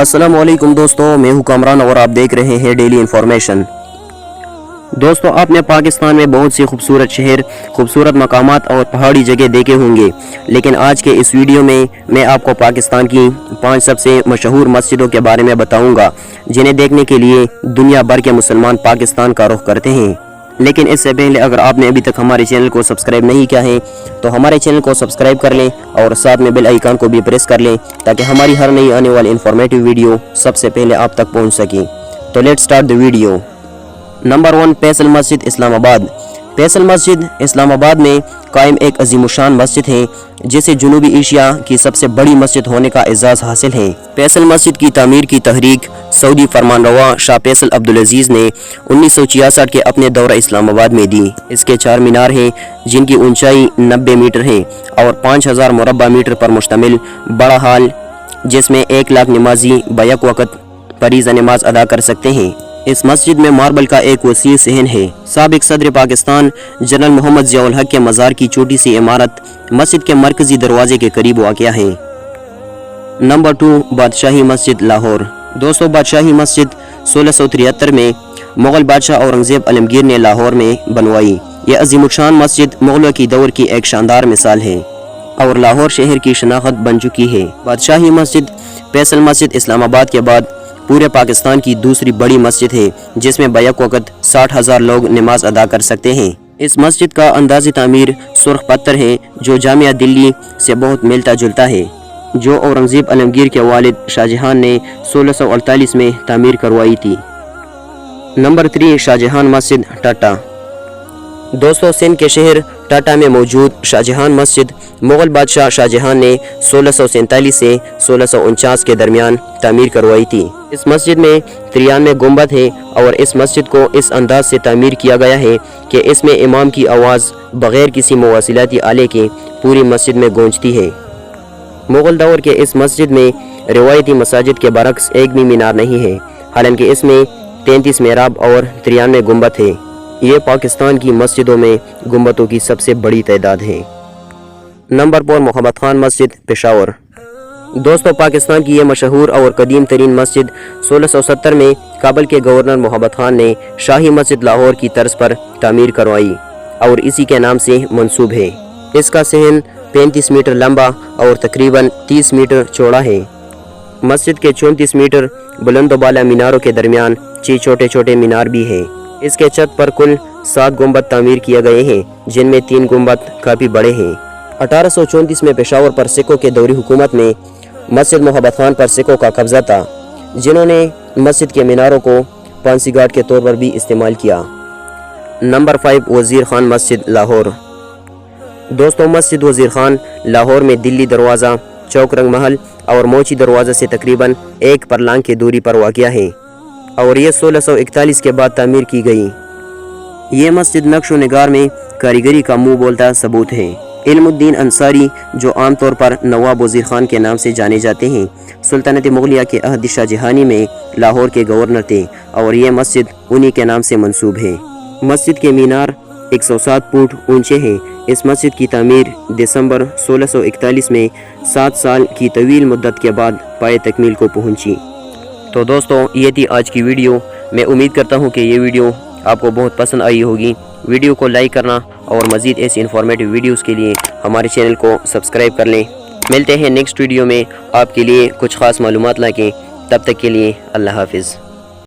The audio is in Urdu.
السلام علیکم دوستو، میں ہوں کامران اور آپ دیکھ رہے ہیں ڈیلی انفارمیشن۔ دوستو، آپ نے پاکستان میں بہت سی خوبصورت شہر، خوبصورت مقامات اور پہاڑی جگہ دیکھے ہوں گے، لیکن آج کے اس ویڈیو میں آپ کو پاکستان کی 5 سب سے مشہور مسجدوں کے بارے میں بتاؤں گا جنہیں دیکھنے کے لیے دنیا بھر کے مسلمان پاکستان کا رخ کرتے ہیں۔ لیکن اس سے پہلے اگر آپ نے ابھی تک ہمارے چینل کو سبسکرائب نہیں کیا ہے تو ہمارے چینل کو سبسکرائب کر لیں اور ساتھ میں بیل آئیکن کو بھی پریس کر لیں تاکہ ہماری ہر نئی آنے والی انفارمیٹیو ویڈیو سب سے پہلے آپ تک پہنچ سکے۔ تو let's start the video. Number 1، Faisal مسجد، اسلام آباد۔ فیصل مسجد اسلام آباد میں قائم ایک عظیم الشان مسجد ہے جسے جنوبی ایشیا کی سب سے بڑی مسجد ہونے کا اعزاز حاصل ہے۔ فیصل مسجد کی تعمیر کی تحریک سعودی فرمانروا شاہ فیصل عبدالعزیز نے 1966 کے اپنے دورہ اسلام آباد میں دی۔ اس کے 4 مینار ہیں جن کی اونچائی 90 میٹر ہے اور 5000 مربع میٹر پر مشتمل بڑا ہال جس میں 1 لاکھ نمازی بیک وقت فریضہ نماز ادا کر سکتے ہیں۔ اس مسجد میں ماربل کا ایک وسیع صحن ہے۔ سابق صدر پاکستان جنرل محمد ضیاء الحق کے مزار کی چھوٹی سی عمارت مسجد کے مرکزی دروازے کے قریب واقع ہے۔ نمبر 2، بادشاہی مسجد، لاہور۔ دوستو، بادشاہی مسجد 1673 میں مغل بادشاہ اورنگزیب عالمگیر نے لاہور میں بنوائی۔ یہ عظیم الشان مسجد مغلوں کی دور کی ایک شاندار مثال ہے اور لاہور شہر کی شناخت بن چکی ہے۔ بادشاہی مسجد فیصل مسجد اسلام آباد کے بعد پورے پاکستان کی دوسری بڑی مسجد ہے جس میں بیک وقت 60,000 لوگ نماز ادا کر سکتے ہیں۔ اس مسجد کا انداز تعمیر سرخ پتھر ہے جو جامعہ دلی سے بہت ملتا جلتا ہے، جو اورنگزیب عالمگیر کے والد شاہ جہان نے 1648 میں تعمیر کروائی تھی۔ نمبر 3، شاہ جہان مسجد، ٹاٹا۔ دوستو، سندھ کے شہر ٹاٹا میں موجود شاہ جہان مسجد مغل بادشاہ شاہ جہان نے 1647 سے 1649 کے درمیان تعمیر کروائی تھی۔ اس مسجد میں 93 گنبد ہیں اور اس مسجد کو اس انداز سے تعمیر کیا گیا ہے کہ اس میں امام کی آواز بغیر کسی مواصلاتی آلے کے پوری مسجد میں گونجتی ہے۔ مغل دور کے اس مسجد میں روایتی مساجد کے برعکس ایک بھی مینار نہیں ہے، حالانکہ اس میں 33 محراب اور 93 گنبد ہے۔ یہ پاکستان کی مسجدوں میں گنبدوں کی سب سے بڑی تعداد ہے۔ نمبر 4، محمد خان مسجد، پشاور۔ دوستو، پاکستان کی یہ مشہور اور قدیم ترین مسجد 1670 میں کابل کے گورنر محمد خان نے شاہی مسجد لاہور کی طرز پر تعمیر کروائی اور اسی کے نام سے منسوب ہے۔ اس کا صحن 35 میٹر لمبا اور تقریباً 30 میٹر چوڑا ہے۔ مسجد کے 34 میٹر بلند و بالا میناروں کے درمیان 6 چھوٹے چھوٹے مینار بھی ہیں۔ اس کے چھت پر کل 7 گنبد تعمیر کیے گئے ہیں جن میں 3 گنبد کافی بڑے ہیں۔ 1834 میں پشاور پر سکھوں کے دوری حکومت میں مسجد محمد خان پر سکھوں کا قبضہ تھا، جنہوں نے مسجد کے میناروں کو پانسی گھاٹ کے طور پر بھی استعمال کیا۔ نمبر 5، وزیر خان مسجد، لاہور۔ دوستو، مسجد وزیر خان لاہور میں دلی دروازہ، چوک رنگ محل اور موچی دروازہ سے تقریباً 1 پرلانگ کی دوری پر واقع ہے اور یہ 1641 کے بعد تعمیر کی گئی۔ یہ مسجد نقش و نگار میں کاریگری کا منہ بولتا ثبوت ہے۔ علم الدین انصاری، جو عام طور پر نواب وزیر خان کے نام سے جانے جاتے ہیں، سلطنت مغلیہ کے عہد شاہ جہانی میں لاہور کے گورنر تھے اور یہ مسجد انہی کے نام سے منسوب ہے۔ مسجد کے مینار 107 فٹ اونچے ہیں۔ اس مسجد کی تعمیر دسمبر 1641 میں 7 سال کی طویل مدت کے بعد پائے تکمیل کو پہنچی۔ تو دوستو، یہ تھی آج کی ویڈیو۔ میں امید کرتا ہوں کہ یہ ویڈیو آپ کو بہت پسند آئی ہوگی۔ ویڈیو کو لائک کرنا اور مزید ایسی انفارمیٹیو ویڈیوز کے لیے ہمارے چینل کو سبسکرائب کر لیں۔ ملتے ہیں نیکسٹ ویڈیو میں آپ کے لیے کچھ خاص معلومات لا کے۔ تب تک کے لیے اللہ حافظ۔